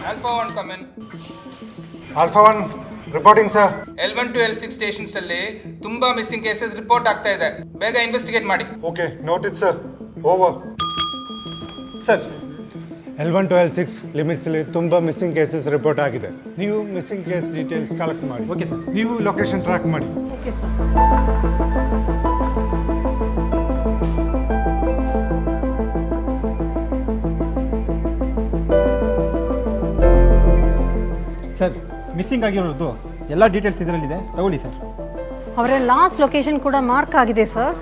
Alpha 1 come in. Alpha 1 reporting sir. L1 to L6 stations ಅಲ್ಲಿ ತುಂಬಾ missing cases report ಆಗ್ತಾ ಇದೆ. ಬೇಗ ಇನ್ವೆಸ್ಟಿಗೇಟ್ ಮಾಡಿ. Okay notice sir. Over sir. L1 to L6 ಲಿಮಿಟ್ಸಲ್ಲಿ ತುಂಬ missing cases report ಆಗಿದೆ. ನೀವು ಮಿಸ್ಸಿಂಗ್ ಕೇಸ್ ಡೀಟೇಲ್ಸ್ ಕಲೆಕ್ಟ್ ಮಾಡಿ. Okay sir. ನೀವು ಲೊಕೇಶನ್ ಟ್ರ್ಯಾಕ್ ಮಾಡಿ. Okay sir. ಸರ್ ಮಿಸ್ಸಿಂಗ್ ಆಗಿರೋದು ಎಲ್ಲ ಡೀಟೇಲ್ಸ್ ಇದರಲ್ಲಿದೆ, ತಗೊಳ್ಳಿ ಸರ್. ಅವರ ಲಾಸ್ಟ್ ಲೊಕೇಶನ್ ಕೂಡ ಮಾರ್ಕ್ ಆಗಿದೆ ಸರ್.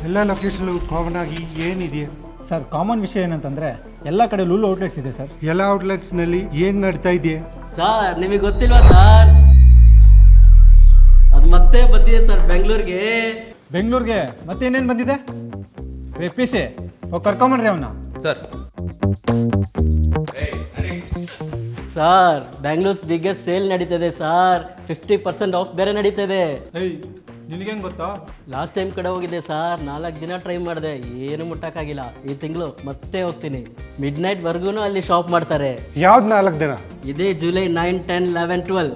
ಎಲ್ಲ ಲೊಕೇಶನ್ ಕಾಮನ್ ಆಗಿ ಏನಿದೆಯಾ ಸರ್ ಕಾಮನ್ ವಿಷಯ ಏನಂತಂದರೆ ಎಲ್ಲ ಕಡೆ ಲೂಲು ಔಟ್ಲೆಟ್ಸ್ ಇದೆ ಸರ್. ಎಲ್ಲ ಔಟ್ಲೆಟ್ಸ್ನಲ್ಲಿ ಏನು ನಡೀತಾ ಇದೆಯಾ ಸರ್ ನಿಮಗೆ ಗೊತ್ತಿಲ್ವಾ ಸರ್, ಅದು ಮತ್ತೆ ಬಂದಿದೆ ಸರ್ ಬೆಂಗಳೂರಿಗೆ. ಬೆಂಗಳೂರಿಗೆ ಮತ್ತೇನೇನು ಬಂದಿದೆ? ಪಿ ಸಿ ಕರ್ಕೊಂಬನ್ರಿ ಅವನ್ನ. Sir sir Bangalore's biggest sale ನಡೀತದೆ ಸರ್, 50% ಆಫ್ ಬೇರೆ ನಡೀತದೆ. ಏಯ್ ನಿನಗೇನು ಗೊತ್ತಾ? ಲಾಸ್ಟ್ ಟೈಮ್ ಕಡೆ ಹೋಗಿದ್ದೆ ಸರ್, 4 ದಿನ ಟ್ರೈ ಮಾಡಿದೆ, ಏನು ಮುಟ್ಟಕ್ಕಾಗಿಲ್ಲ. ಈ ತಿಂಗಳು ಮತ್ತೆ ಹೋಗ್ತೀನಿ, ಮಿಡ್ ನೈಟ್ವರೆಗೂ ಅಲ್ಲಿ ಶಾಪ್ ಮಾಡ್ತಾರೆ. ಯಾವ್ದು 4 ದಿನ? ಇದೇ ಜುಲೈ 9, 10, 11, 12.